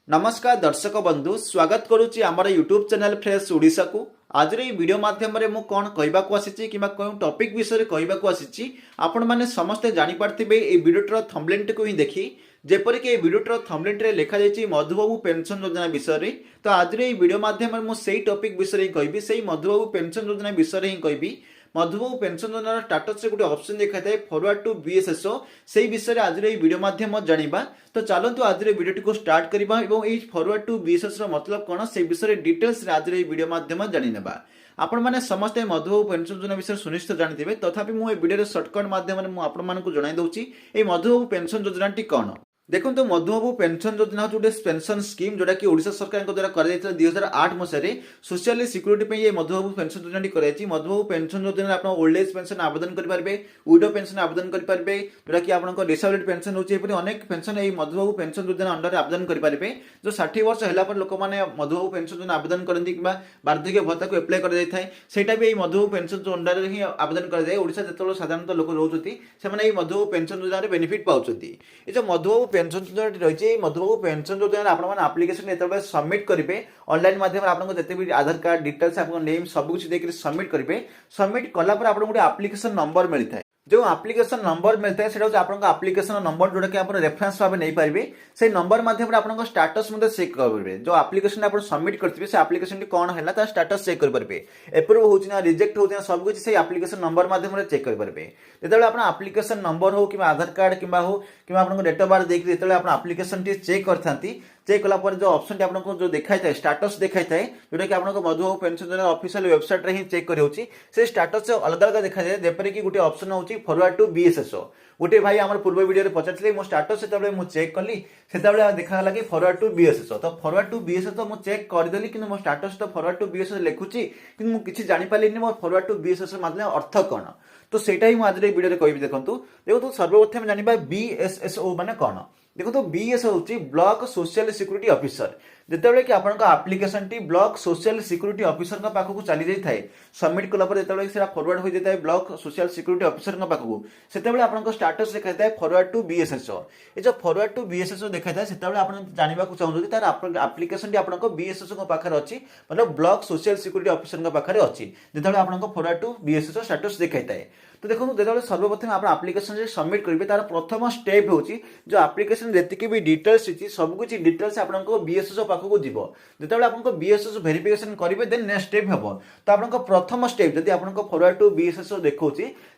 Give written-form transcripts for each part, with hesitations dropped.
नमस्कार दर्शक बंधु स्वागत करुच्ची आमर यूट्यूब चैनल फ्रेश ओडिशा को आज वीडियो माध्यम रे मु कौन कहबाक आसी कि कौन टॉपिक विषय कहबाक आसी आपण माने समस्ते जानि पारथिबे ए वीडियोटर थंबनेल को ही देखि जेपरि कि ए वीडियोटर थंबनेल रे लिखा जायछि मधुबाबू पेंशन योजना विषय रे। तो आज रे वीडियो माध्यम रे मु सेही टॉपिक विषय रे कहबी सेही मधुबाबू पेंशन योजना विषय रे ही कहबी। मधुबाबू पेंशन योजना स्टाटस से गोटे ऑप्शन देखा था फॉरवर्ड टू बीएसएसओ से विषय आज वीडियो माध्यम जानिबा। तो चलतु आज वीडियो को स्टार्ट करबा एवं एई फॉरवर्ड टू बीएसएसओ मतलब कोन से विषय डिटेल्स आज वीडियो माध्यम जानिनेबा। आपण माने समस्त मधुबाबू पेंशन योजना विषय सुनिश्चित जानिथिबे तथापि मु ए वीडियो शॉर्टकट माध्यम मु आपण मानकु जणाई दउची ए मधुबाबू पेंशन योजना टी कोन। देखो तो मधुबाबू पेंशन योजना गोटे पेंशन स्कीम जोटा कि ओडिशा सरकार द्वारा कर 2008 मसीह सोशल सिक्यूरीटी पे ये मधुबाबू पेंशन योजना कराई। मधुबाबू पेंशन योजना आप ओल्ड एज पेंशन आवेदन करेंगे, विडो पेंशन आवेदन करेंगे, जोटा कि आप डिसेबल्ड पेंशन होची अनेक पेंशन ये मधुबाबू पेंशन योजना अंडर आवेदन करेंगे। जो 60 वर्ष है लोक मैंने मधुबाबू पेंशन योजना आवेदन करती कि वार्धक्य भत्ता को एप्लाय कर भी मधुबाबू पेंशन अंडर ही आवेदन कराए। ओडिशा जो साधारणतः लोक रोचे से मधुबाबू पेंशन योजना बेनिफिट पाँच। ये जो मधुबाबू पेंशन योजना रही मधुबाबू पेंशन योजना आप्लिकेसन जो सबमिट करेंगे ऑनलाइन माध्यम आपको जिते भी आधार कार्ड डिटेल्स आप नेम सब कुछ देकर सबमिट करेंगे। सबमिट कलापर आपको गोटे आप्लिकेसन नंबर मिलता है। जो आप्लिकेसन नंबर मिलता है सेटा आपन आप्लिकेसन नंबर जोटा कि आप रेफरेंस भाव नहीं पारे से नंबर माध्यम आपन स्टाटस चेक करेंगे। जो आप्लिकेसन आप सबमिट करते से आप्लिकेसन कौन है स्टाटस चेक करेंगे, एप्रूव होना रिजेक्ट होना सब कुछ से आप्लिकेसन नंबर माध्यम चेक करेंगे। जो आप आप्लिकेसन नंबर हो कि आधार कार्ड कि आप डेट ऑफ बर्थ देखिए जो आप आप्लिकेसन चेक करते चेक कलापर जो ऑप्शन आपको जो देखा था स्टाटस देखा था जोटा कि आपको मधुबाबू पेंशन योजना ऑफिशियल वेबसाइट रे ही चेक करी से स्टाटस से अलग अलग देखा जाए। जेपरि कि गोटे ऑप्शन होची फॉरवर्ड टू बीएसएसओ। गोटे भाई आम पूर्व वीडियो पचारे मो स्टाटस से चेक कली से देखा कि फॉरवर्ड टू बीएसएसओ। तो फॉरवर्ड टू बीएसएसओ मु चेक करदेली कि मो स्टाटस तो फॉरवर्ड टू बीएसएसओ लिखुची कि मु किछि जानि पालिनी मो फॉरवर्ड टू बीएसएसओ मतलब अर्थ कौन। तो सेटा ही आज वीडियो कहबी। देखो सर्वप्रथम जानिबा बीएसएसओ माने कौन। देखो तो बीएसओ होची ब्लॉक सोशल सिक्यूरीटी ऑफिसर। जिते कि आपन आप्लिकेसन टी ब्लॉक सोशल सिक्यूरीटी ऑफिसर पाखक चली जाए सबमिट कलापर जो फॉरवर्ड हो जाए ब्लॉक सोशल सिक्यूरीटी ऑफिसर पाखक से आप स्टाटस देखा है फॉरवर्ड टू बीएसएसओ। ये जो फॉरवर्ड टू बीएसएसओ देखा है से आप जानवा चाहते तार आप्लिकेसन टी आप बीएसएसओ पाखे अच्छी मतलब ब्लॉक सोशल सिक्यूरीटी ऑफिसर पाखे अच्छी जो आप फॉरवर्ड टू बीएसएसओ स्टाटस देखा है। तो देखो जो सर्वप्रथम आप आप्लिकेसन सबमिट करेंगे तार प्रथम स्टेप होची जो आप्लिकेसन जी भी डिटेल्स अच्छी सब कुछ डिटेल्स आपको बीएसएसओ पाखक जीव। जो आपको बीएसएसओ वेरिफिकेशन करेंगे देन नेक्स्ट स्टेप हम तो आपको प्रथम स्टेप जब आपको फॉरवर्ड टू बीएसएसओ देखा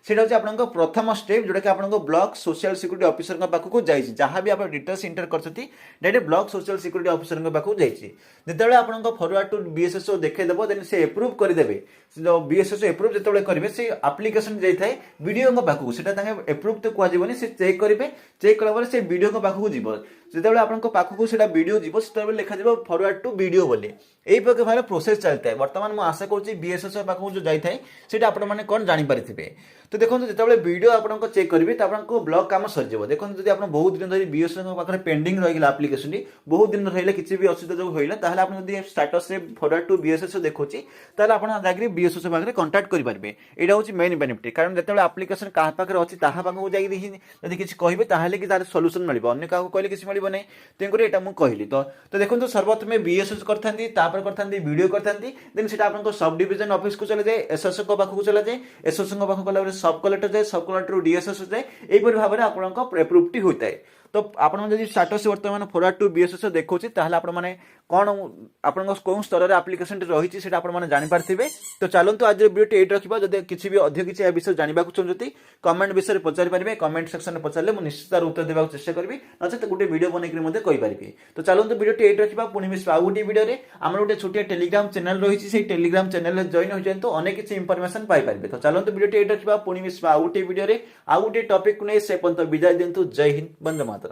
सेटा हूँ आपको प्रथम स्टेप जोटा कि आपको ब्लॉक सोशल सिक्यूरीटी ऑफिसर पाखक जाए जहाँ भी आप डिटेल्स इंटर करते direct block social security officer पाखक जाइए। जो आपको फॉरवर्ड टू बीएसएसओ देखदेव देन से एप्रूव करदे जो बीएसएसओ एप्रूव जो करेंगे से आप्लिकेसन जाए वीडियो पाखक से एप्रूव तो कहजनी से चेक करेंगे। चेक कलापर से वीडियो पाखक जीव जो आपको पाखक से वीडियो जीव से लिखा फॉरवर्ड टू वीडियो बोली यही प्रकार प्रोसेस चलता है। बर्तमान मुझे आशा करुँच बीएसएसओ पाखक जो जाए सीटा आपने कौन जानीपारे। तो देखो जो वीडियो आपको चेक करेंगे तो आपको ब्लॉक काम सरीज। देखो जब आप बहुत दिन धरी बीएसएसओ पाखे पेंडिंग रही आप्लिकेसन बहुत दिन रही किसी भी असुविधा जो होता है स्टाटस से फॉरवर्ड टू बीएसएसओ देखुची जाकर बीएसएसओ पाखे कंटाक्ट करेंगे। यहाँ हूँ मेन बेनिफिट कारण जो आप्लिकेसन क्या पाखे अच्छी पाखक जाकि किसी कहे ताहले कि तार सॉल्यूशन मिले अन्य क्या कहले किसी मिले ना तेणुक यहाँ मुझे कहली। तो देखो सर्वप्रथम बीएसएस करते वीडियो करते देन से आपको सब डिविजन ऑफिस को चले जाए एसएसओ पाखक चला जाए एसएसओ पाखक गला सब कलेक्टर जाए सब कलेक्टर डीएसएस जाए यहीपरि भाव में आपको एप्रूवटी होता है। तो आपन जब स्टाटस बर्तमान फॉरवर्ड टू बीएसएसओ देखुची ताहले आपण माने कौन आपन कौन स्तर आप्लिकेसन रही है आपने जानीपारे। तो चलते आज वीडियो ये रखा जब किसी भी अधिक किसी विषय जानवा चाहते कमेंट विषय पचारि पारे कमेंट सेक्शन में पचारे मुझे निश्चित उत्तर देवाक चेष्टा करी नचेत गोटे वीडियो बनकर कहीपरि। तो चलते वीडियो ये रखा पुणी मिस आउ गोटे वीडियो आम गोटे छोटिया टेलीग्राम चैनल रही है टेलीग्राम चैनल जॉइन हो जाए अनेक किसी इनफॉरमेशन पाइपर। तो चलते वीडियो ये रखा पुणी मिस आउ गोटे वीडियो आउ गोटे टॉपिक को नहीं से पर्यंत विदाय दिंतु। जय हिंद, वंदे मातरम।